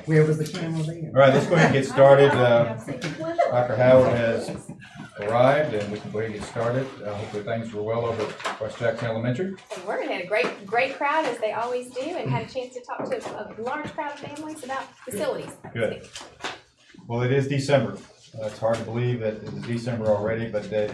Where was the camera there? All right, let's go ahead and get started. Dr. Howard has arrived, and we can go ahead and get started. Hopefully things were well over at West Jackson Elementary. They were. They had a great crowd, as they always do, and had a chance to talk to a large crowd of families about facilities. Good. Well, it is December. It's hard to believe that it is December already, but it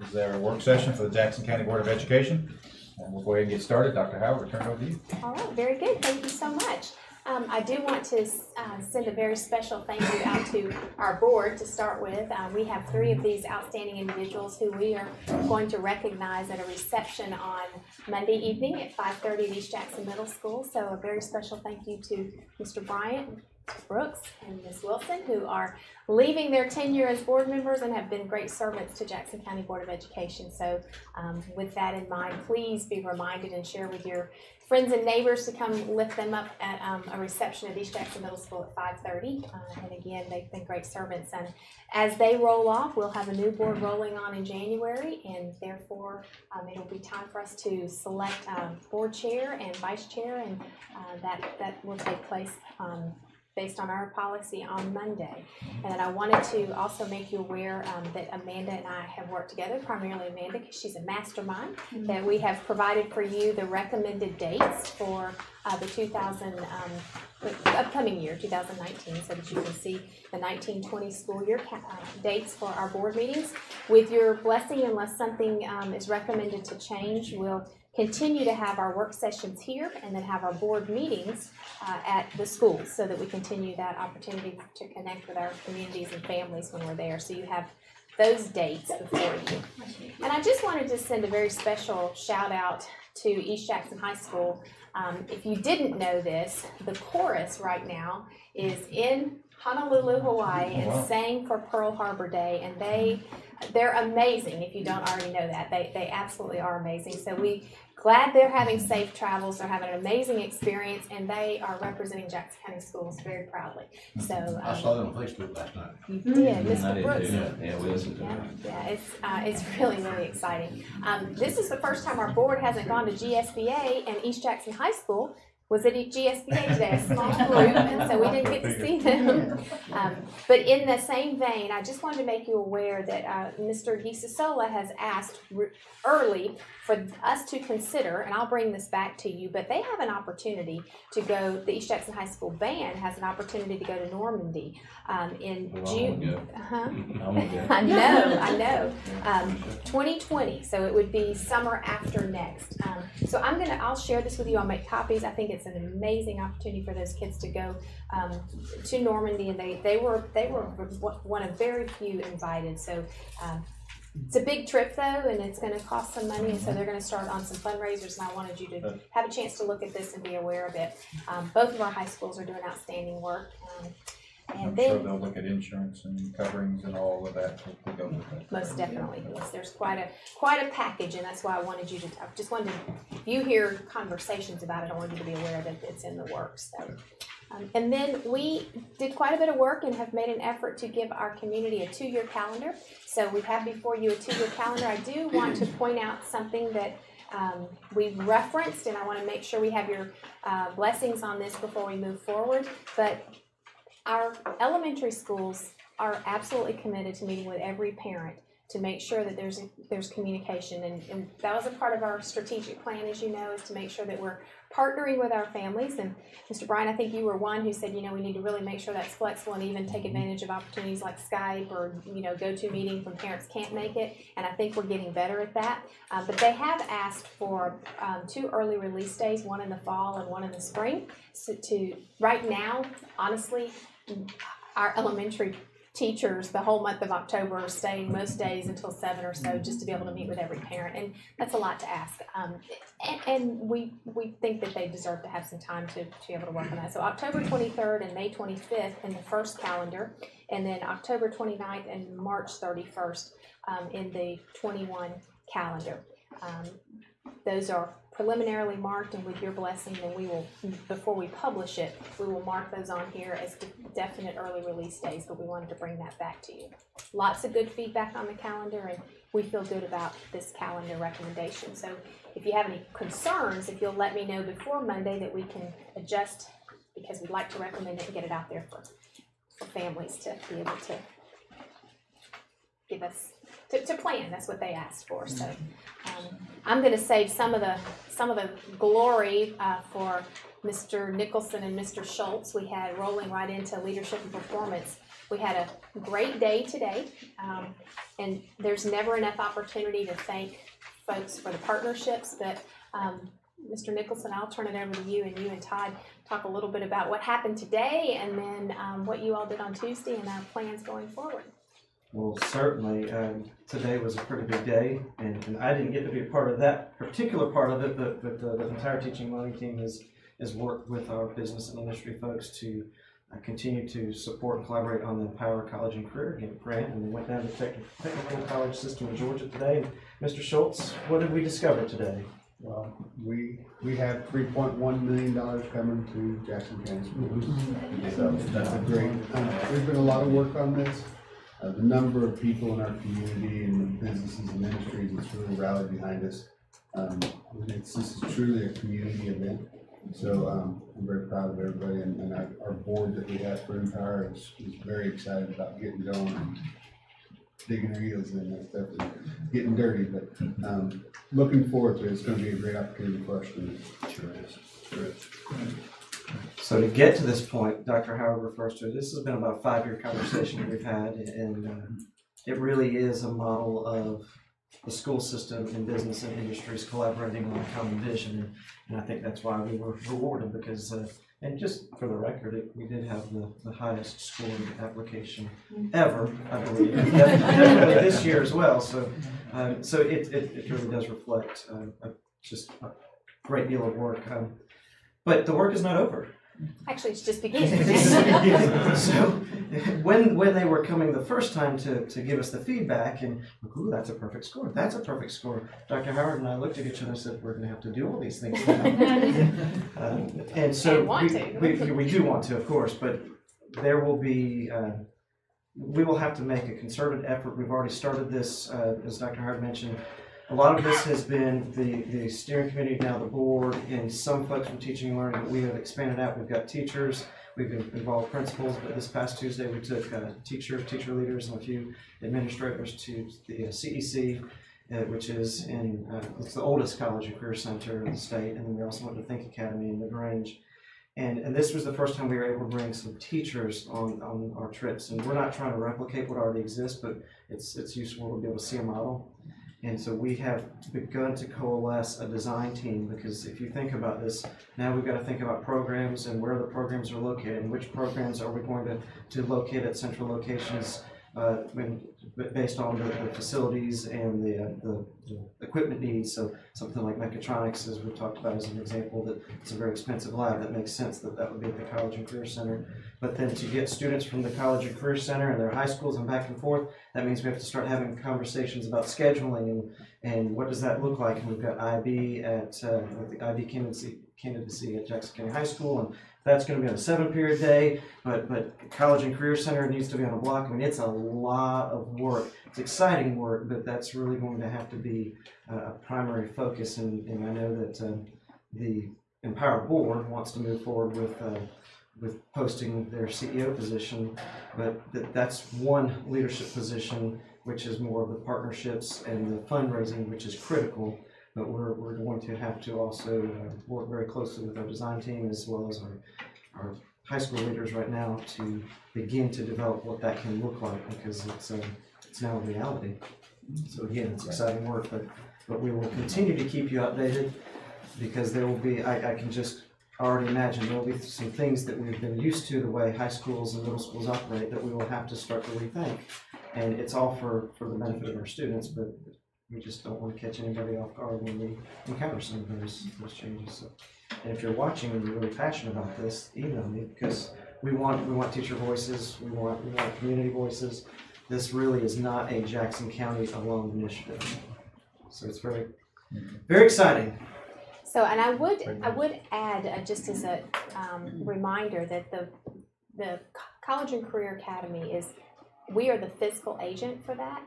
is our work session for the Jackson County Board of Education. And we'll go ahead and get started. Dr. Howard, we'll turn it over to you. All right, very good. Thank you so much. I do want to send a very special thank you out to our board to start with. We have 3 of these outstanding individuals who we are going to recognize at a reception on Monday evening at 5:30 at East Jackson Middle School. So a very special thank you to Mr. Bryant, Mr. Brooks, and Ms. Wilson, who are leaving their tenure as board members and have been great servants to Jackson County Board of Education. So with that in mind, please be reminded and share with your friends and neighbors to come lift them up at a reception at East Jackson Middle School at 5:30. And again, they've been great servants. And as they roll off, we'll have a new board rolling on in January, and therefore it'll be time for us to select board chair and vice chair, and that will take place based on our policy on Monday. And I wanted to also make you aware that Amanda and I have worked together, primarily Amanda, because she's a mastermind, that we have provided for you the recommended dates for the upcoming year, 2019, so that you can see the 1920 school year dates for our board meetings. With your blessing, unless something is recommended to change, we'll continue to have our work sessions here and then have our board meetings at the schools, so that we continue that opportunity to connect with our communities and families when we're there. So you have those dates before you. And I just wanted to send a very special shout out to East Jackson High School. If you didn't know this, the chorus right now is in Honolulu, Hawaii, and sang for Pearl Harbor Day, and they're amazing. If you don't already know that, they absolutely are amazing. So glad they're having safe travels. They're having an amazing experience, and they are representing Jackson County Schools very proudly. So I saw them on Facebook last night. You did, Mr. Brooks. Yeah, we listened to them. Yeah, it's really exciting. This is the first time our board hasn't gone to GSBA, and East Jackson High School was at GSBA today, a small group, and so we didn't get to see them. But in the same vein, I just wanted to make you aware that Mr. Gisasola has asked early for us to consider, and I'll bring this back to you, but they have an opportunity to go, the East Jackson High School band has an opportunity to go to Normandy in June. I know. 2020, so it would be summer after next. So I'll share this with you. I'll make copies. I think it's an amazing opportunity for those kids to go to Normandy, and they were one of very few invited. So it's a big trip though, and it's going to cost some money, and so they're going to start on some fundraisers, and I wanted you to have a chance to look at this and be aware of it. Both of our high schools are doing outstanding work. I'm sure they'll look at insurance and coverings and all of that. Most definitely, yes. There's quite a package, and that's why I wanted you to. I just wanted to, if you hear conversations about it, I wanted you to be aware that it's in the works. So, and then we did quite a bit of work and have made an effort to give our community a 2-year calendar. So we have before you a 2-year calendar. I do want to point out something that we've referenced, and I want to make sure we have your blessings on this before we move forward. But our elementary schools are absolutely committed to meeting with every parent to make sure that there's communication, and that was a part of our strategic plan, as you know, is to make sure that we're partnering with our families. And Mr. Bryan, I think you were one who said, we need to really make sure that's flexible and even take advantage of opportunities like Skype or, GoToMeeting when parents can't make it. And I think we're getting better at that. But they have asked for 2 early release days, one in the fall and one in the spring. So right now, honestly, our elementary teachers the whole month of October are staying most days until 7 or so just to be able to meet with every parent, and that's a lot to ask. And we think that they deserve to have some time to be able to work on that. So October 23rd and May 25th in the first calendar, and then October 29th and March 31st in the 21 calendar. Those are preliminarily marked, and with your blessing, then we will, before we publish it, we will mark those on here as definite early release days, but we wanted to bring that back to you. Lots of good feedback on the calendar, and we feel good about this calendar recommendation. So if you have any concerns, if you'll let me know before Monday, that we can adjust, because we'd like to recommend it and get it out there for families to be able to give us, to plan. That's what they asked for. So I'm going to save some of the glory for Mr. Nicholson and Mr. Schultz. We had, rolling right into leadership and performance, we had a great day today, and there's never enough opportunity to thank folks for the partnerships. But Mr. Nicholson, I'll turn it over to you, and you and Todd talk a little bit about what happened today, and then what you all did on Tuesday and our plans going forward. Well, certainly, today was a pretty big day, and I didn't get to be a part of that particular part of it, but the entire teaching and learning team has worked with our business and industry folks to continue to support and collaborate on the Empower College and Career grant, and we went down to Technical College System of Georgia today. Mr. Schultz, what did we discover today? Well, we have $3.1 million coming to Jackson County Schools. So that's a great, there's been a lot of work on this. The number of people in our community and the businesses and industries that's really rallied behind us. This is truly a community event. So I'm very proud of everybody, and our board that we have for Empower is very excited about getting going and digging their heels in. That's definitely getting dirty, but looking forward to it. It's going to be a great opportunity for our students. Sure is. Sure is. So to get to this point, Dr. Howard refers to it, this has been about a 5-year conversation that we've had, and it really is a model of the school system and business and industries collaborating on a common vision, and I think that's why we were rewarded, because, and just for the record, we did have the highest scored application ever, I believe, definitely this year as well, so it really does reflect just a great deal of work, but the work is not over. Actually, it's just beginning. So when they were coming the first time to give us the feedback, and ooh, that's a perfect score, that's a perfect score, Dr. Howard and I looked at each other and said, we're going to have to do all these things now. And so we do want to, of course, but there will be, we will have to make a concerted effort. We've already started this, as Dr. Howard mentioned. A lot of this has been the steering committee, now the board, and some folks from teaching and learning, but we have expanded out. We've got teachers, we've involved principals, but this past Tuesday we took teacher leaders, and a few administrators to the CEC, which is it's the oldest college and career center in the state, and then we also went to Think Academy in LaGrange. And this was the first time we were able to bring some teachers on our trips, and we're not trying to replicate what already exists, but it's useful to be able to see a model. And so we have begun to coalesce a design team, because if you think about this, now we've got to think about programs and where the programs are located, and which programs are we going to locate at central locations based on the facilities and the equipment needs. So something like mechatronics, as we've talked about as an example, that it's a very expensive lab. That makes sense that would be at the College and Career Center. But then to get students from the College and Career Center and their high schools and back and forth, that means we have to start having conversations about scheduling and what does that look like. And we've got IB at the IB candidacy at Jackson County High School, and that's going to be on a 7-period day, but College and Career Center needs to be on a block. I mean, it's a lot of work. It's exciting work, but that's really going to have to be a primary focus, and I know that the Empower Board wants to move forward with posting their CEO position, but that's one leadership position, which is more of the partnerships and the fundraising, which is critical. But we're going to have to also work very closely with our design team as well as our high school leaders right now to begin to develop what that can look like, because it's now a reality. So again, it's exciting work, but we will continue to keep you updated, because there will be, I can just already imagine there will be some things that we've been used to the way high schools and middle schools operate that we will have to start to rethink. And it's all for the benefit of our students, but we just don't want to catch anybody off guard when we encounter some of those changes. So, and if you're watching and you're really passionate about this, email me, because we want teacher voices, we want community voices. This really is not a Jackson County alone initiative. So it's very, very exciting. So, and I would add, just as a reminder, that the College and Career Academy we are the fiscal agent for that,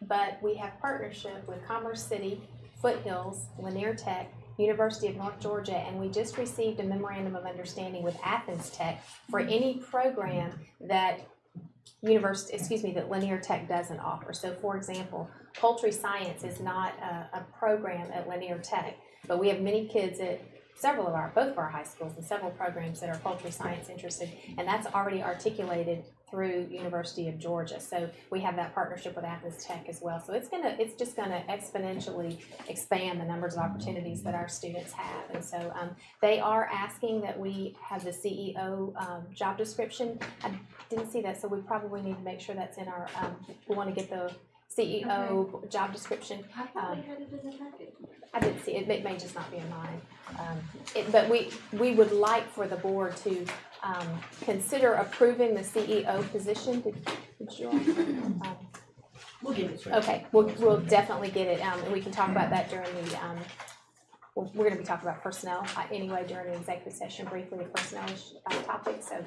but we have partnership with Commerce City, Foothills, Lanier Tech, University of North Georgia, and we just received a memorandum of understanding with Athens Tech for any program that that Lanier Tech doesn't offer. So, for example, poultry science is not a program at Lanier Tech, but we have many kids at both of our high schools and several programs that are poultry science interested, and that's already articulated through University of Georgia. So we have that partnership with Athens Tech as well. So it's just gonna exponentially expand the numbers of opportunities that our students have. And so they are asking that we have the CEO job description. I didn't see that, so we probably need to make sure that's in our, we wanna get the CEO job description. I thought we had it in the packet. I didn't see it. It may just not be in mine. But we would like for the board to consider approving the CEO position. Did you all? We'll give it. Okay, we'll definitely get it. And we can talk about that during the. We're going to be talking about personnel anyway during the executive session briefly, a personnel topic. So,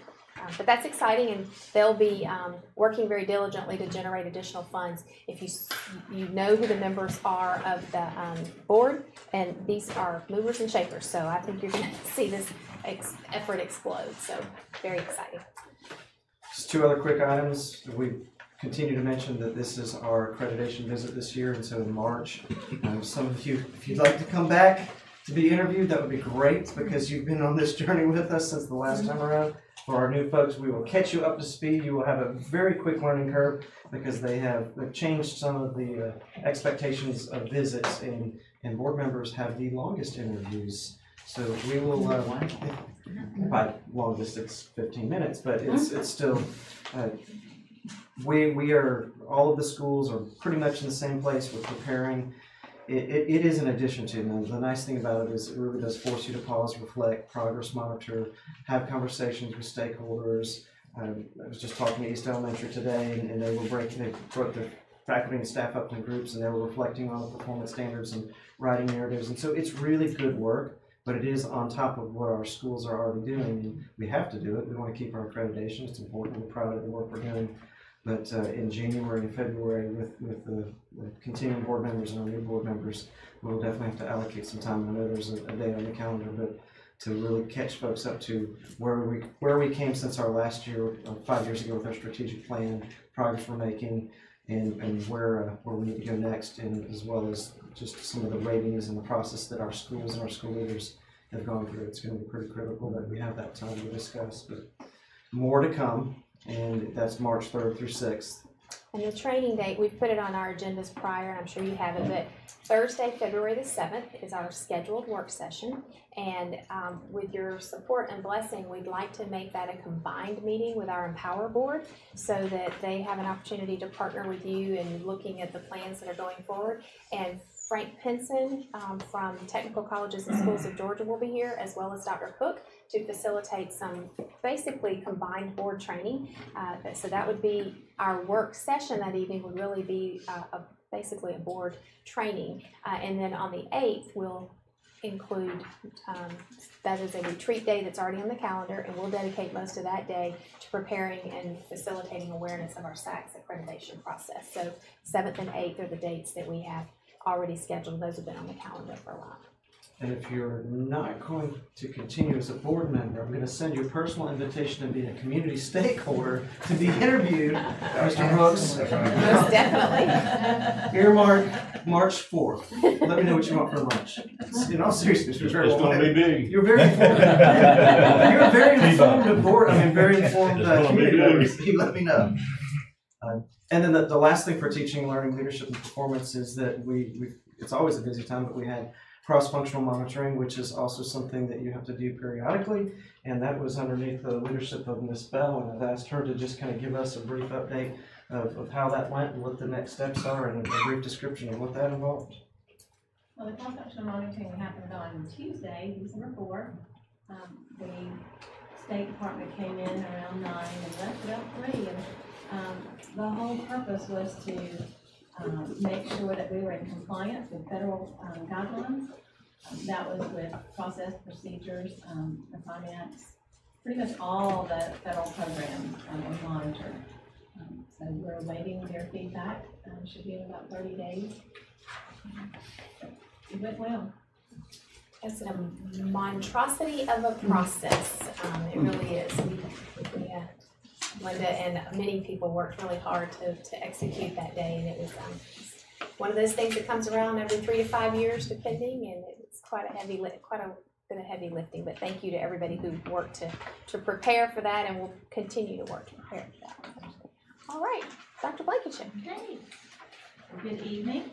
but that's exciting, and they'll be working very diligently to generate additional funds. If you know who the members are of the board, and these are movers and shakers, so I think you're going to see this effort explode. So, very exciting. Just two other quick items. We continue to mention that this is our accreditation visit this year, and so in March, some of you, if you'd like to come back to be interviewed, that would be great, because you've been on this journey with us since the last time around. For our new folks, we will catch you up to speed. You will have a very quick learning curve, because they've changed some of the expectations of visits, and board members have the longest interviews. So we will, by longest it's 15 minutes, but it's still, we are, all of the schools are pretty much in the same place. We're preparing. It is an addition to, and the nice thing about it is it really does force you to pause, reflect, progress monitor, have conversations with stakeholders. I was just talking to East Elementary today, and they broke their faculty and staff up in groups, and they were reflecting on the performance standards and writing narratives. And so it's really good work, but it is on top of what our schools are already doing, and we have to do it. We want to keep our accreditation. It's important. We're proud of the work we're doing. But in January and February, with the continuing board members and our new board members, we'll definitely have to allocate some time. I know there's a day on the calendar, but to really catch folks up to where we came since our last year, 5 years ago, with our strategic plan, progress we're making, and where we need to go next, and as well as just some of the ratings and the process that our schools and our school leaders have gone through. It's going to be pretty critical that we have that time to discuss, but more to come. And that's March 3rd through 6th. And the training date, we've put it on our agendas prior, and I'm sure you have it, but Thursday, February the 7th is our scheduled work session. And with your support and blessing, we'd like to make that a combined meeting with our Empower Board, so that they have an opportunity to partner with you in looking at the plans that are going forward. And Frank Pinson from Technical Colleges and Schools of Georgia will be here, as well as Dr. Cook, to facilitate some basically combined board training. So that would be our work session that evening, would really be basically a board training. And then on the 8th, we'll include, that is a retreat day that's already on the calendar, and we'll dedicate most of that day to preparing and facilitating awareness of our SACS accreditation process. So 7th and 8th are the dates that we have already scheduled. Those have been on the calendar for a while. And if you're not going to continue as a board member, I'm going to send you a personal invitation to be a community stakeholder to be interviewed, Mr. Brooks. Most definitely. Earmark March 4th. Let me know what you want for lunch. In all seriousness, you're very It's gonna be big. You're very informed. You're very informed board. I mean, very informed community members. You let me know. And then the last thing for teaching, learning, leadership, and performance is that it's always a busy time, but we had cross-functional monitoring, which is also something that you have to do periodically, and that was underneath the leadership of Ms. Bell, and I've asked her to just kind of give us a brief update of how that went and what the next steps are, and a brief description of what that involved. Well, the cross-functional monitoring happened on Tuesday, December 4th. The State Department came in around 9 and left about 3, and the whole purpose was to make sure that we were in compliance with federal guidelines, That was with process, procedures, the finance, pretty much all the federal programs were monitored. So we're awaiting their feedback, should be in about 30 days. It went well. It's a monstrosity of a process, it really is. Linda and many people worked really hard to execute that day, and it was one of those things that comes around every 3 to 5 years, depending, and it's quite a bit of heavy lifting. But thank you to everybody who worked to prepare for that, and will continue to work to prepare for that. All right, Dr. Blankenship. Okay. Good evening.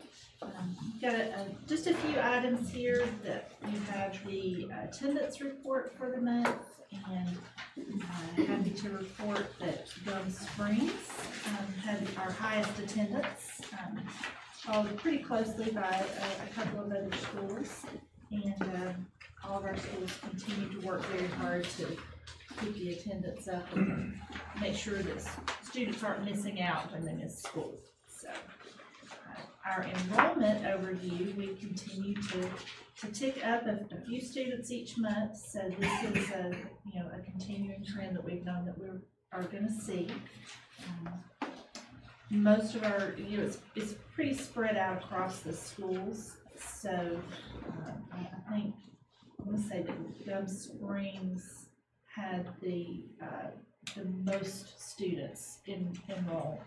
Got just a few items here that you have the attendance report for the month, and happy to report that Gum Springs had our highest attendance, followed pretty closely by a couple of other schools, and all of our schools continue to work very hard to keep the attendance up and make sure that students aren't missing out when they miss school. So our enrollment overview, we continue to tick up a few students each month. So this is a continuing trend that we've known that we are going to see. Most of our, it's pretty spread out across the schools. So I think I'm going to say that Gum Springs had the most students enroll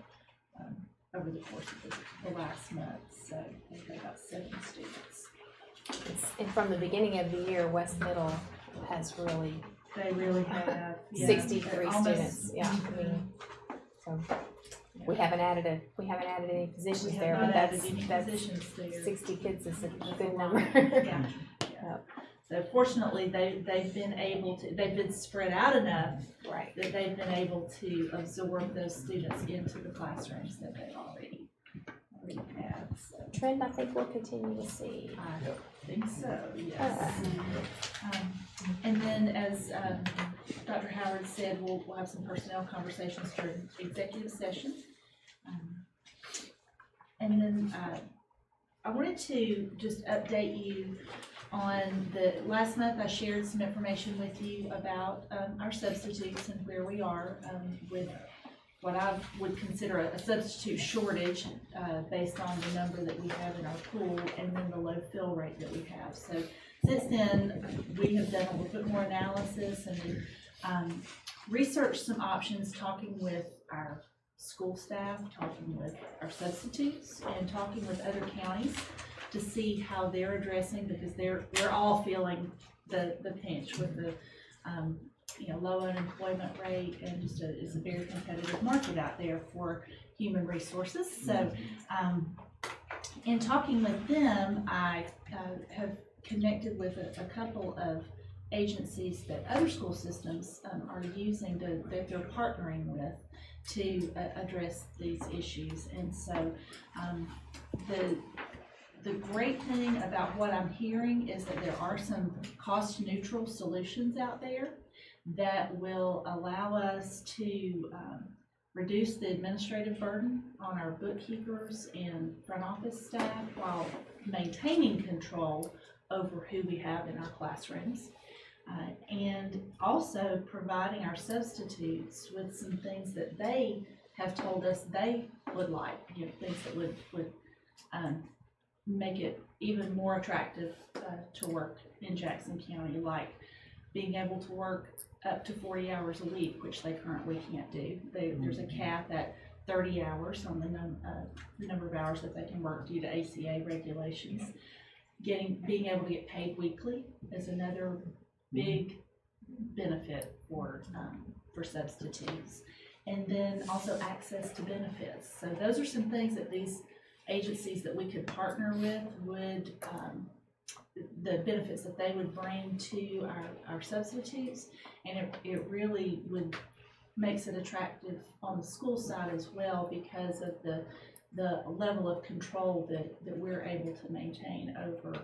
over the course of the last month. So they had about 7 students. And from the beginning of the year, West Middle has really They really had 63 students. Yeah, I mean, so we haven't added any positions We there, have but not that's added any positions there. 60 kids is a good number. Yeah. So fortunately, they've been spread out enough Right. that they've been able to absorb those students into the classrooms that they already have. So Trend I think we'll continue to see. I think so, yes. And then as Dr. Howard said, we'll have some personnel conversations during executive session. And then I wanted to just update you on last month I shared some information with you about our substitutes and where we are with what I would consider a substitute shortage based on the number that we have in our pool and then the low fill rate that we have. So since then, we have done a little bit more analysis and researched some options, talking with our school staff, talking with our substitutes, and talking with other counties to see how they're addressing, because we're all feeling the pinch with the low unemployment rate, and just it's a very competitive market out there for human resources. So in talking with them, I have connected with a couple of agencies that other school systems are using that they're partnering with to address these issues. And so the great thing about what I'm hearing is that there are some cost neutral solutions out there that will allow us to reduce the administrative burden on our bookkeepers and front office staff while maintaining control over who we have in our classrooms. And also providing our substitutes with some things that they have told us they would like, things that would make it even more attractive to work in Jackson County, like being able to work up to 40 hours a week, which they currently can't do. There's a cap at 30 hours on the number of hours that they can work due to ACA regulations. Being able to get paid weekly is another big benefit for substitutes. And then also access to benefits. So those are some things that these agencies that we could partner with would, the benefits that they would bring to our substitutes, and it really makes it attractive on the school side as well, because of the level of control that we're able to maintain over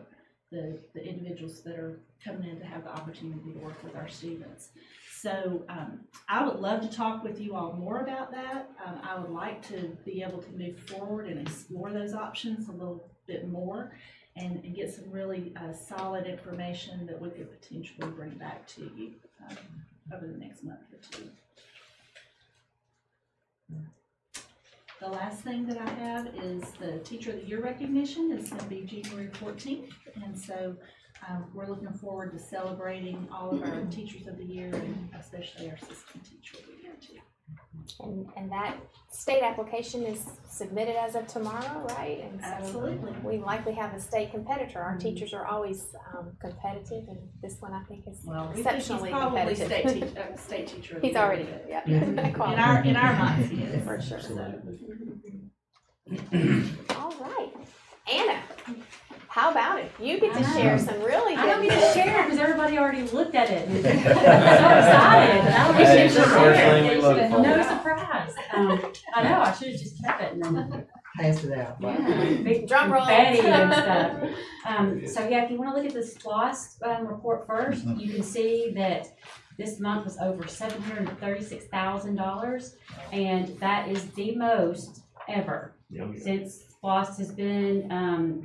the individuals that are coming in to have the opportunity to work with our students. So I would love to talk with you all more about that. I would like to be able to move forward and explore those options a little bit more. and get some really solid information that we could potentially bring back to you over the next month or two. The last thing that I have is the Teacher of the Year recognition. It's going to be January 14th, and so we're looking forward to celebrating all of our Teachers of the Year, and especially our Assistant Teacher of the Year too. And that state application is submitted as of tomorrow, right? And so Absolutely. we likely have a state competitor. Our teachers are always competitive, and this one I think is Well, we think he's exceptionally probably competitive. state teacher of the He's year, already, but yeah. in our minds, he is. For sure. Absolutely. All right. Anna, how about it? You get to I know. share some really I don't good get news. to share because everybody already looked at it. I'm so excited. I don't That get is to the first share. thing we look It's for. no surprise. I know, I should have just kept it and then, Pass it out. yeah, big Drum roll. confetti and stuff. So yeah, if you wanna look at the SPOS report first, you can see that this month was over $736,000, and that is the most ever. Since SPOS has been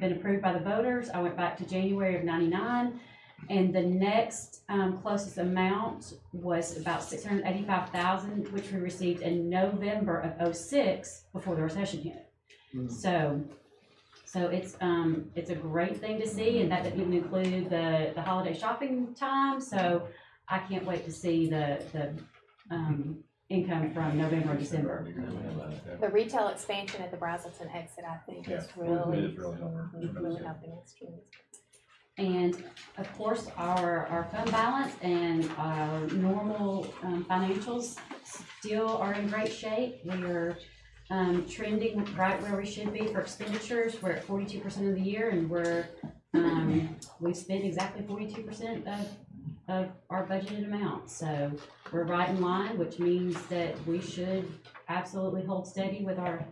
approved by the voters. I went back to January of '99, and the next closest amount was about $685,000, which we received in November of '06 before the recession hit. So it's a great thing to see, and that didn't include the holiday shopping time. So I can't wait to see the income from November and December. The retail expansion at the Brazelton exit, I think, is Yeah, really, it is really helping. really helping us. And of course, our fund balance and our normal financials still are in great shape. We are trending right where we should be for expenditures. We're at 42% of the year, and we've spent exactly 42% of our budgeted amount. So we're right in line, which means that we should absolutely hold steady with our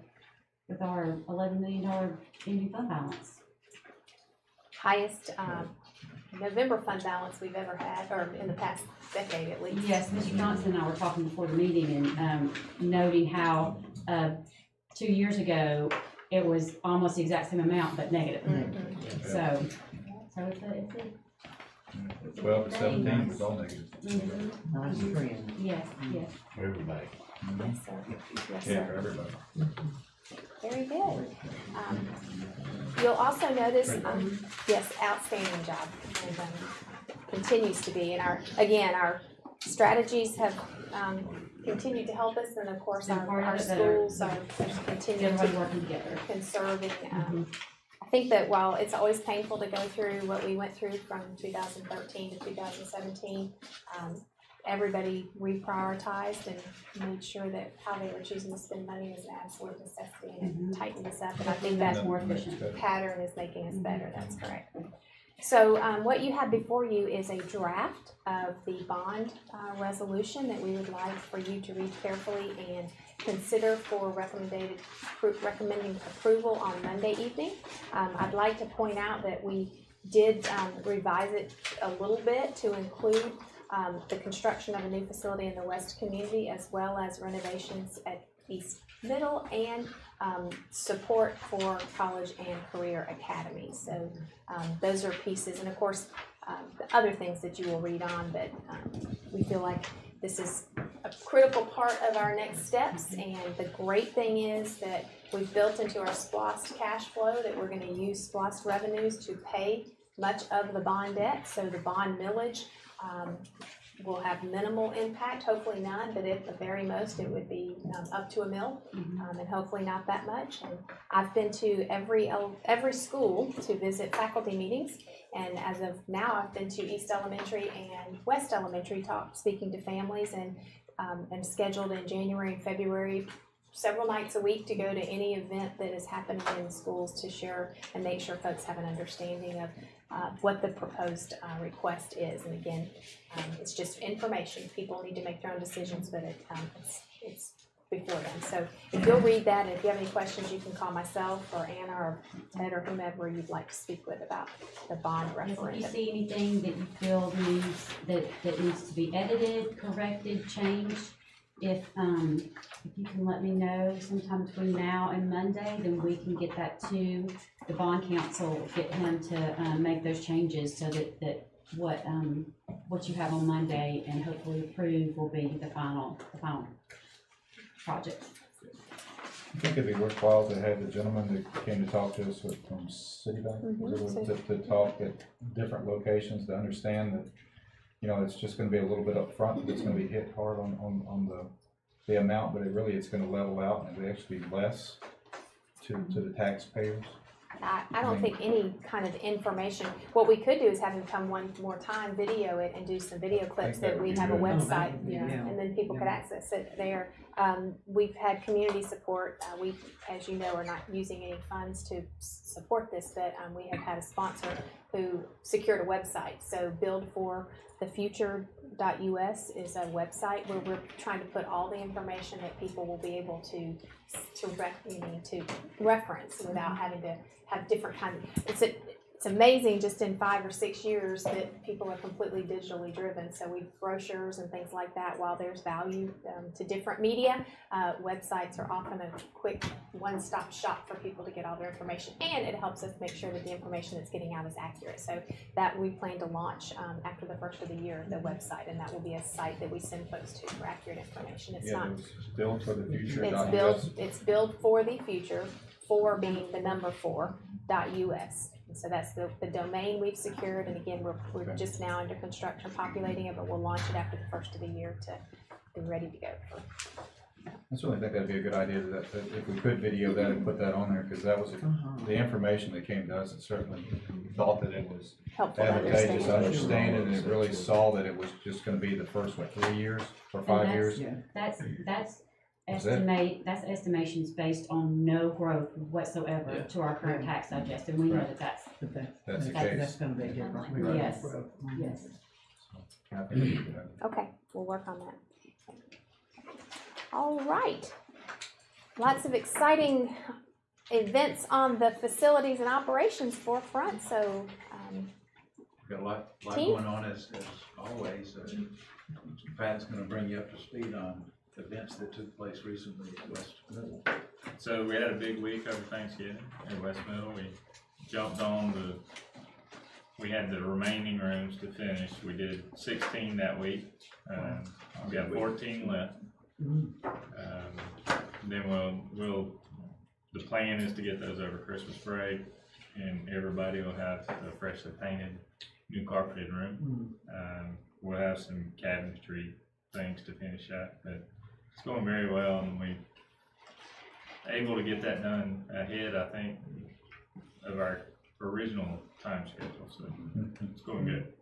$11 million ending fund balance. Highest November fund balance we've ever had, or in the past decade at least. Yes, Mr. Johnson and I were talking before the meeting and noting how 2 years ago it was almost the exact same amount but negative. Mhm. So it's a 12 to 17 was all negative. Nice trend. yes. For everybody. Yes, sir. Yes, Yeah, sir. for everybody. Very good. You'll also notice, yes, outstanding job, and continues to be. And our strategies have continued to help us, and of course, our schools are continuing Everybody to working together. conserving. I think that while it's always painful to go through what we went through from 2013 to 2017, everybody reprioritized and made sure that how they were choosing to spend money was an absolute necessity, and it tightened us up. And I think that That's more efficient. pattern is making us better. That's correct. So what you have before you is a draft of the bond resolution that we would like for you to read carefully and consider for recommending approval on Monday evening. I'd like to point out that we did revise it a little bit to include the construction of a new facility in the West community, as well as renovations at East Middle and support for college and career academies. So those are pieces, and of course the other things that you will read on, but we feel like this is a critical part of our next steps. And the great thing is that we've built into our SPOS cash flow that we're going to use SPOS revenues to pay much of the bond debt. So the bond millage will have minimal impact, hopefully none, but at the very most it would be up to $1 million, and hopefully not that much. And I've been to every school to visit faculty meetings, and as of now I've been to East Elementary and West Elementary speaking to families, and am scheduled in January and February several nights a week to go to any event that is happening in schools to share and make sure folks have an understanding of what the proposed request is. And again, it's just information. People need to make their own decisions, but it's before them. So if you'll read that, and if you have any questions, you can call myself or Anna or Ted or whomever you'd like to speak with about the bond If you referendum. see anything that you feel needs to be edited, corrected, changed, if you can let me know sometime between now and Monday, then we can get that to the bond council, get him to make those changes so that what you have on Monday and hopefully approve will be the final project. I think it'd be worthwhile to have the gentleman that came to talk to us from Citibank, to talk at different locations, to understand that, you know, it's just gonna be a little bit up front, it's gonna be hit hard on the amount, but it's gonna level out and it'll actually be less to the taxpayers. I don't think any kind of information, what we could do is have him come one more time, video it, and do some video clips that we have a website, and then people could access it there. We've had community support. We, as you know, are not using any funds to support this, but we have had a sponsor who secured a website. So buildforthefuture.us is a website where we're trying to put all the information that people will be able to reference without having to have different kinds of, it's amazing just in 5 or 6 years that people are completely digitally driven. So we brochures and things like that, while there's value to different media, websites are often a quick one-stop shop for people to get all their information, and it helps us make sure that the information that's getting out is accurate. So that we plan to launch after the first of the year, the website, and that will be a site that we send folks to for accurate information. It's not Build for the future. it's build for the future, 4 being the number 4.us. And so that's the domain we've secured, and again, we're just now under construction populating it, but we'll launch it after the first of the year to be ready to go. I certainly think that'd be a good idea, that if we could video that and put that on there, because that was the information that came to us. It certainly thought that it was Helpful to advantageous to understand. understand it, and it really saw that it was just going to be the first 3 years or 5 years. That's estimations based on no growth whatsoever to our current tax digest, and we know that that's That's the That's case. That's gonna be different. Yes. yes. I think it'd be a good idea. Okay, we'll work on that. All right. Lots of exciting events on the facilities and operations forefront, so Got a lot Team? going on as always. Pat's gonna bring you up to speed on events that took place recently at West Middle. So we had a big week over Thanksgiving at West Middle. We jumped on we had the remaining rooms to finish. We did 16 that week. We got 14 left. Then the plan is to get those over Christmas break, and everybody will have a freshly painted, new carpeted room. We'll have some cabinetry things to finish up, but it's going very well, and we're able to get that done ahead, I think, of our original time schedule, so it's going good.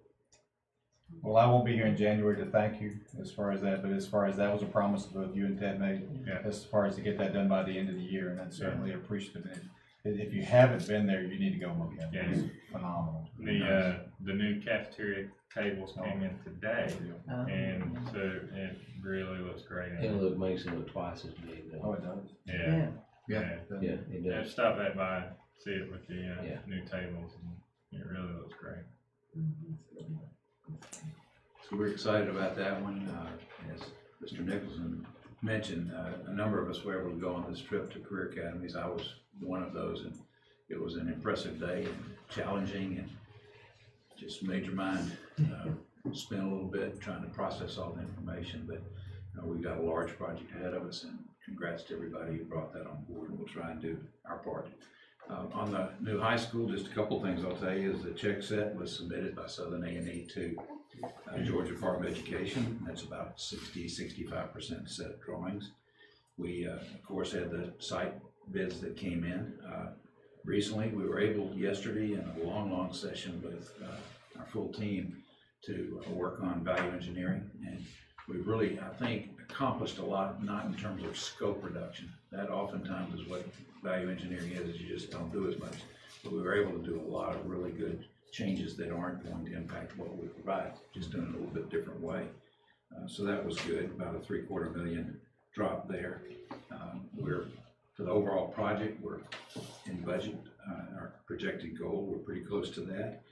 Well, I won't be here in January to thank you as far as that, but as far as that was a promise that both you and Ted made, as far as to get that done by the end of the year, and that's certainly appreciative. If you haven't been there, you need to go look at it. It's phenomenal. The new cafeteria tables came in today, and so it really looks great. It'll make it look twice as big. Oh, it does. Yeah. It does. Stop that by, see it with the new tables, and it really looks great. So we're excited about that one. As Mr. Nicholson mentioned, a number of us were able to go on this trip to Career Academies. I was one of those, and it was an impressive day and challenging, and just made your mind spin a little bit trying to process all the information. But we've got a large project ahead of us, and congrats to everybody who brought that on board, and we'll try and do our part. On the new high school, just a couple things I'll tell you is the check set was submitted by Southern A&E to Georgia Department of Education. That's about 65% set drawings. We, of course, had the site bids that came in. Recently, we were able yesterday in a long session with our full team to work on value engineering, and we really, I think, accomplished a lot, not in terms of scope reduction. That oftentimes is what value engineering is you just don't do as much. But we were able to do a lot of really good changes that aren't going to impact what we provide, just doing it a little bit different way. So that was good, about a $750,000 drop there. For the overall project, we're in budget, our projected goal, we're pretty close to that.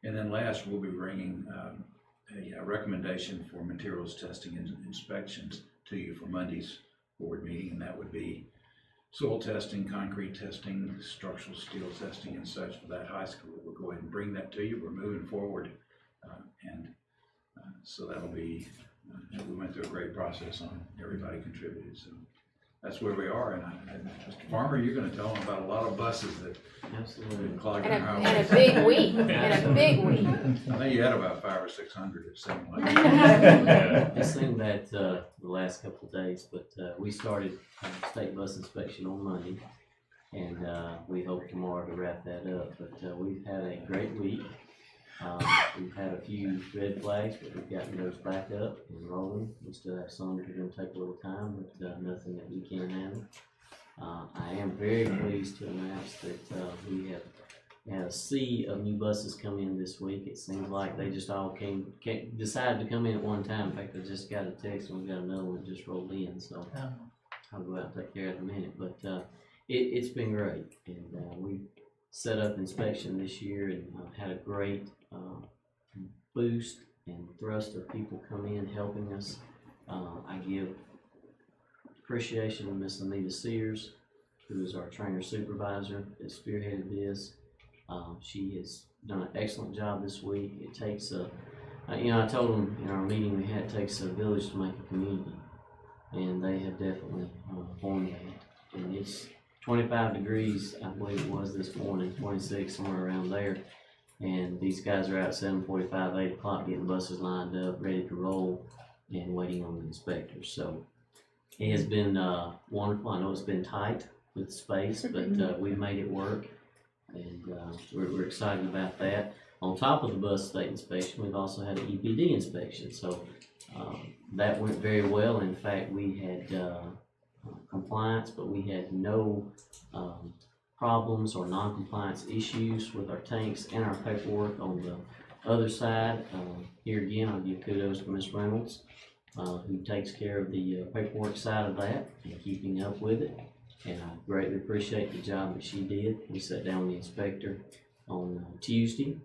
And then last, we'll be bringing a recommendation for materials testing and inspections to you for Monday's board meeting, and that would be soil testing, concrete testing, structural steel testing and such for that high school. We'll go ahead and bring that to you. We're moving forward, so that'll be, we went through a great process on it. Everybody contributed, so that's where we are. And Mr. Farmer, you're gonna tell them about a lot of buses that Absolutely. clogging And our a highways. big week, and a big week. I think you had about 500 or 600 at some point. Yeah. Just seen that, the last couple of days, but, we started state bus inspection on Monday. And, we hope tomorrow to wrap that up, but, we've had a great week. We've had a few red flags, but we've gotten those back up and rolling. We still have some that are gonna take a little time, but, nothing that we can't handle. I am very pleased to announce that, we have had a sea of new buses come in this week. It seems like they just all decided to come in at one time. In fact, I just got a text and we got another one that just rolled in, so I'll go out and take care of it in a minute. But, it's been great, and, we set up inspection this year and had a great boost and thrust of people come in helping us. I give appreciation to Miss Anita Sears, who is our trainer supervisor that spearheaded this. She has done an excellent job this week. It takes I told them in our meeting we had, it takes a village to make a community, and they have definitely formed that. And it's 25 degrees, I believe it was this morning, 26, somewhere around there. And these guys are out 7:45, 8 o'clock getting buses lined up, ready to roll, and waiting on the inspectors. So it has been wonderful. I know it's been tight with space, but we made it work, and we're excited about that. On top of the bus state inspection, we've also had an EPD inspection. So that went very well. In fact, we had compliance, but we had no problems or non-compliance issues with our tanks and our paperwork on the other side. Here again, I'll give kudos to Ms. Reynolds, who takes care of the paperwork side of that and keeping up with it. And I greatly appreciate the job that she did. We sat down with the inspector on Tuesday,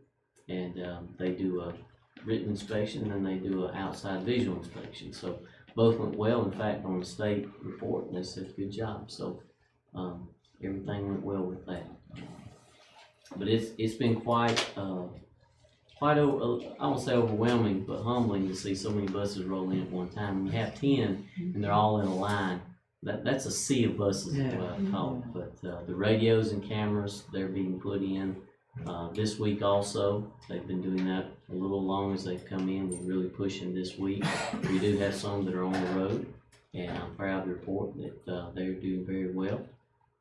and they do a written inspection and then they do an outside visual inspection. So both went well. In fact, on the state report, they said good job. So everything went well with that. But it's been quite I won't say overwhelming, but humbling to see so many buses roll in at one time. When you have 10 and they're all in a line, that's a sea of buses, is what I call it. But the radios and cameras, they're being put in this week also. They've been doing that a little long as they've come in. We're really pushing this week. We do have some that are on the road, and I'm proud to report that they're doing very well.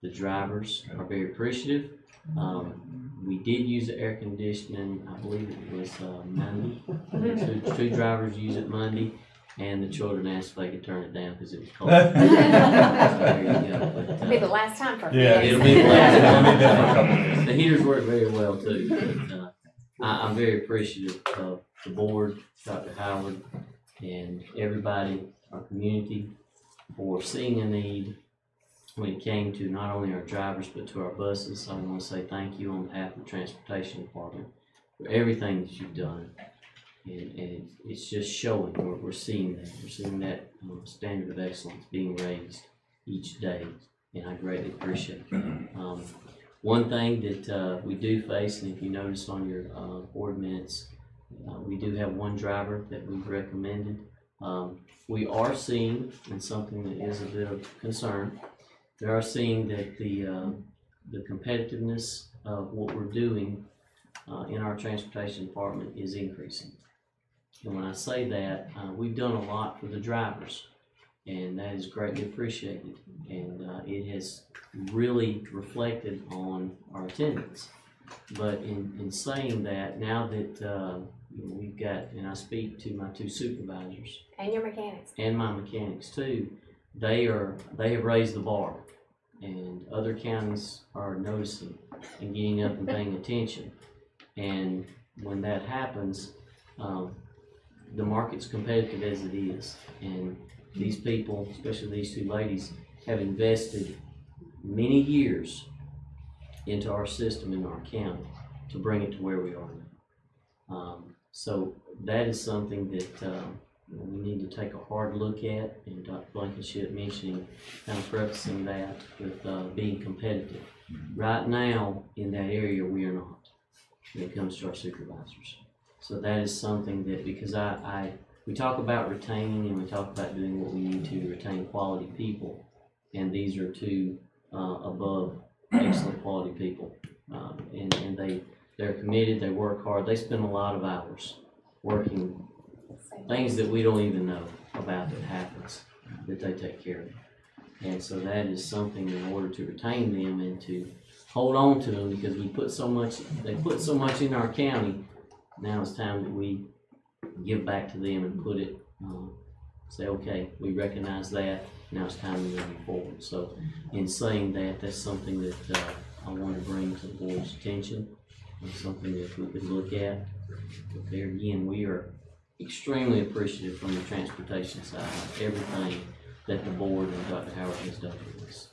The drivers are very appreciative. We did use the air conditioning, I believe it was Monday. Two drivers used it Monday, and the children asked if they could turn it down because it was cold. There you go. But, It'll be the last time for a few Yeah, days. it'll be the last It'll be there for a couple of days. The heaters work very well too. But, I'm very appreciative of the board, Dr. Howard, and everybody, our community, for seeing a need when it came to not only our drivers but to our buses. So I want to say thank you on behalf of the Transportation Department for everything that you've done. And it's just showing, we're seeing that. We're seeing that standard of excellence being raised each day, and I greatly appreciate that. One thing that we do face, and if you notice on your board minutes, we do have one driver that we've recommended. We are seeing, and something that is a bit of concern, we are seeing that the competitiveness of what we're doing in our transportation department is increasing. And when I say that, we've done a lot for the drivers, and that is greatly appreciated. And it has really reflected on our attendance. But in saying that, now that we've got, and I speak to my two supervisors And your mechanics. and my mechanics too, they have raised the bar, and other counties are noticing and getting up and paying attention. And when that happens, the market's competitive as it is, and these people, especially these two ladies, have invested many years into our system in our county to bring it to where we are now. So that is something that we need to take a hard look at, and Dr. Blankenship mentioning, kind of prefacing that with being competitive. Right now, in that area, we are not, when it comes to our supervisors. So that is something that, because we talk about retaining and we talk about doing what we need to retain quality people, and these are two above excellent quality people. And they're committed, they work hard, they spend a lot of hours working things that we don't even know about that happens, that they take care of. And so that is something in order to retain them and to hold on to them, because they put so much in our county. Now it's time that we give back to them and put it, say, okay, we recognize that, now it's time to move forward. So in saying that, that's something that I want to bring to the board's attention, and something that we could look at. But there again, we are extremely appreciative from the transportation side of everything that the board and Dr. Howard has done for us.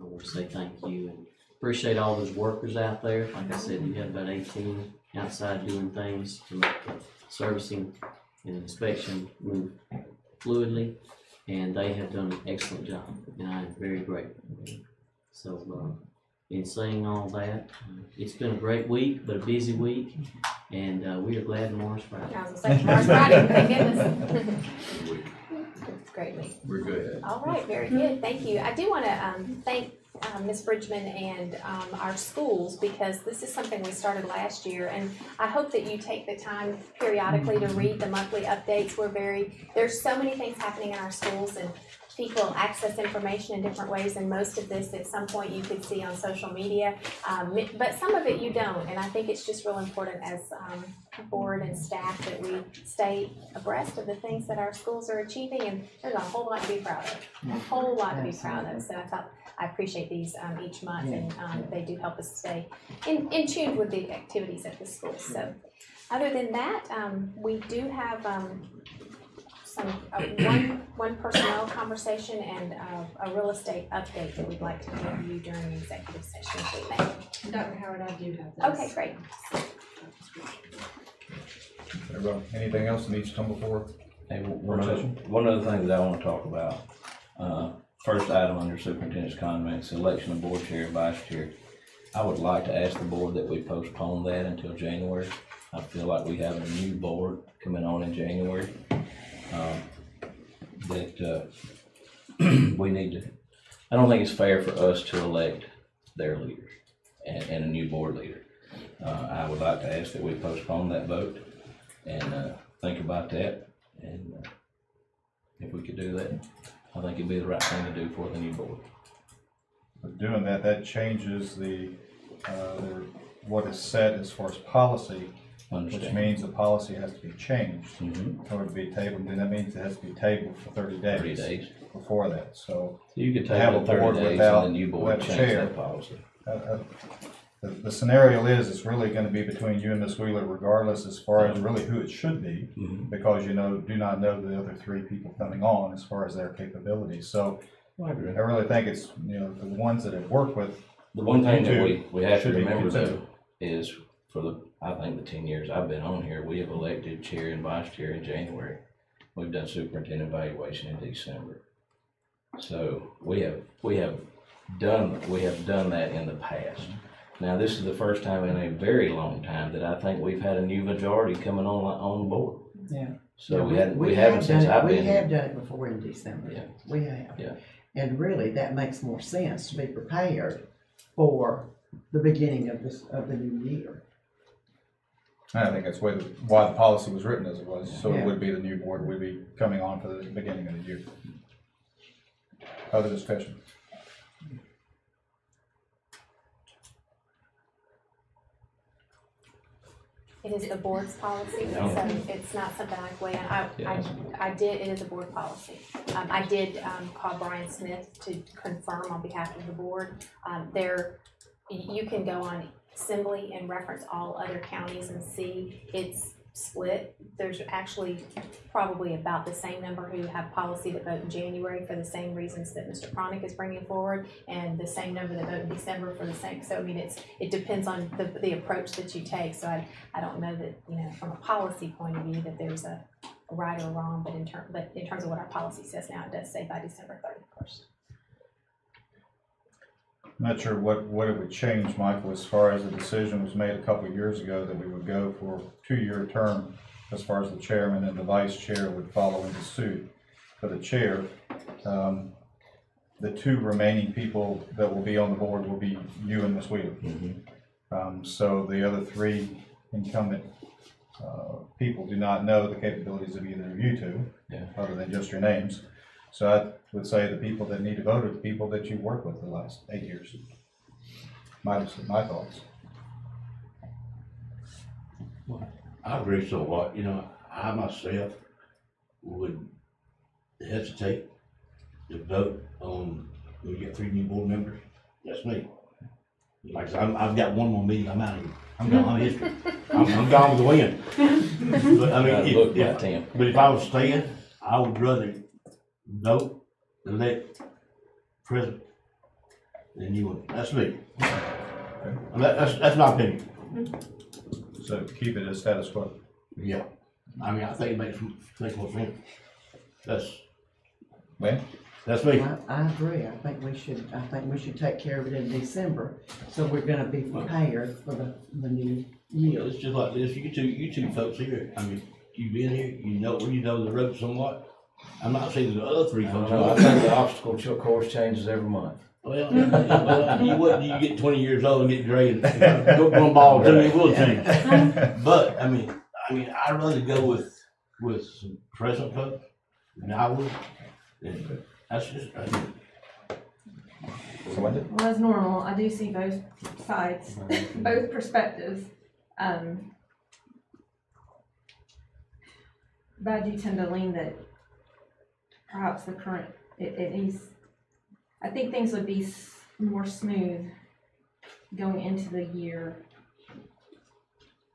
I want to say thank you and appreciate all those workers out there. Like I said, you have about 18 outside doing things to make the servicing and inspection move fluidly, and they have done an excellent job, and I am very grateful. So in saying all that, it's been a great week, but a busy week, and we are glad tomorrow's Friday. I was gonna say, tomorrow's Friday, thank goodness. It's a great week. We're good. All right, very good, thank you. I do want to thank Ms. Bridgman and our schools, because this is something we started last year, and I hope that you take the time periodically to read the monthly updates. There's so many things happening in our schools, and people access information in different ways, and most of this at some point you could see on social media, but some of it you don't, and I think it's just real important as board and staff that we stay abreast of the things that our schools are achieving, and there's a whole lot to be proud of, so I appreciate these each month, and they do help us stay in tune with the activities at the schools. So other than that, we do have one personnel conversation and a real estate update that we'd like to give you during the executive session if we may. Dr. Howard, I do have this. Okay, great. Anything else that needs to come before? Hey, one of the things that I want to talk about, first item under superintendent's comments, election of board chair and vice chair. I would like to ask the board that we postpone that until January. I feel like we have a new board coming on in January. We need to, I don't think it's fair for us to elect their leaders and a new board leader. I would like to ask that we postpone that vote and think about that, and if we could do that, I think it'd be the right thing to do for the new board. But doing that changes what is set as far as policy, which means the policy has to be changed. In order to be tabled, then that means it has to be tabled for 30 days. 30 days. Before that, so. You could have table a 30 board days without and the new board change that policy. The scenario is, it's really gonna be between you and Ms. Wheeler regardless, as far as really who it should be, because do not know the other three people coming on as far as their capabilities. So I really think it's, the ones that have worked with. The one thing that we have to remember though is, for I think the 10 years I've been on here, we have elected chair and vice chair in January. We've done superintendent evaluation in December. So we have done that in the past. Now this is the first time in a very long time that I think we've had a new majority coming on board. Yeah. So we haven't since I've been here. We have done it before in December. Yeah. We have. Yeah. And really, that makes more sense to be prepared for the beginning of the new year. I think that's why the policy was written as it was, so it would be the new board would be coming on for the beginning of the year. Other discussion? It is the board's policy, so it's not something I weigh in. It is a board policy. I did call Brian Smith to confirm on behalf of the board. You can go on Assembly and reference all other counties and see it's split. There's actually probably about the same number who have policy that vote in January for the same reasons that Mr. Cronick is bringing forward, and the same number that vote in December for the same. So I mean, it depends on the approach that you take. So I don't know that, from a policy point of view, that there's a right or wrong, but in terms of what our policy says now, it does say by December 31st. I'm not sure what it would change, Michael, as far as the decision was made a couple of years ago that we would go for a 2-year term as far as the chairman, and the vice chair would follow into suit. For the chair, the 2 remaining people that will be on the board will be you and Ms. Wheeler. So the other 3 incumbent people do not know the capabilities of either of you 2, other than just your names. So I would say the people that need to vote are the people that you've worked with the last 8 years. My thoughts. I agree somewhat. You know, I myself would hesitate to vote on, we get 3 new board members. That's me. Like I said, I've got 1 more meeting, I'm out of here. I'm gone, I'm history. I'm gone with the wind. But I mean, but if I was staying, I would rather vote, elect president than you would. That's me. That's my opinion. So keep it as status quo. Yeah. I mean, I think it makes more sense. That's me. I agree. I think we should take care of it in December, so we're gonna be prepared for the new year. It's just like this. You two folks here. I mean, you've been here. You know the ropes somewhat. I'm not saying the other 3 folks. I think the obstacle course changes every month. Well, you get 20 years old and get gray and go one ball too, it will change. But I mean, I'd rather go with some present folks than I would. And that's just. Well, as normal, I do see both sides, both perspectives. But I do tend to lean that perhaps the current, it is, I think things would be more smooth going into the year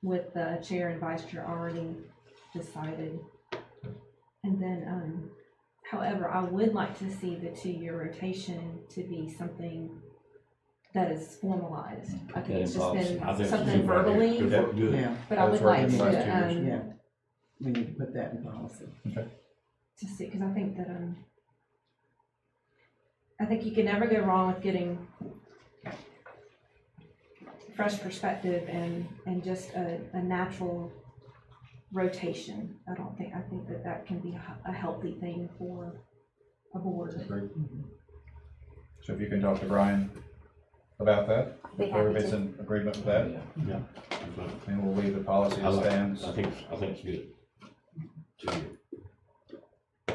with the chair and vice chair already decided. And then, however, I would like to see the 2-year rotation to be something that is formalized. I think it's just been something verbally, but I would like to, we need to put that in policy. Okay. To see, because I think that, I think you can never go wrong with getting fresh perspective and just a natural rotation. I think that can be a healthy thing for a board. Great. So if you can talk to Brian about that, if everybody's in agreement with that, Yeah. and we'll leave the policy as stands. I think it's good.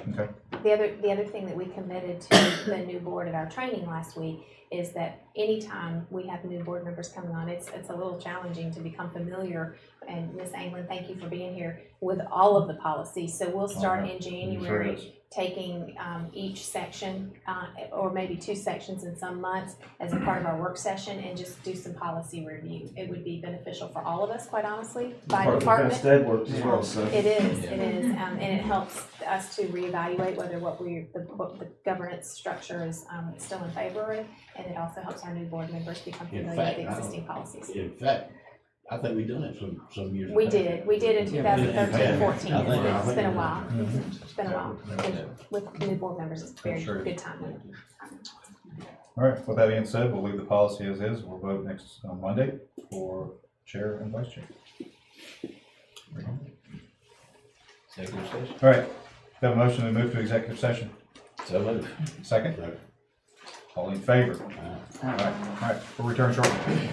Okay. The other thing that we committed to the new board at our training last week is that anytime we have new board members coming on, it's a little challenging to become familiar. And Ms. Anglin, thank you for being here, with all of the policies. So we'll start in January taking each section, or maybe 2 sections in some months as a part of our work session, and just do some policy review. It would be beneficial for all of us, quite honestly, by department. Ed works as well, so. It is, and it helps us to reevaluate whether what the governance structure is still in favor of, and it also helps our new board members become familiar with the existing policies. In fact, I think we've done it some years. We did in 2013, 14. It's been a while. Mm-hmm. It's been a while. With new board members, it's a very good time. All right, with that being said, we'll leave the policy as is. We'll vote next Monday for chair and vice chair. Executive session. All right, we have a motion to move to executive session. So moved. Second? All in favor? All right, we'll return shortly.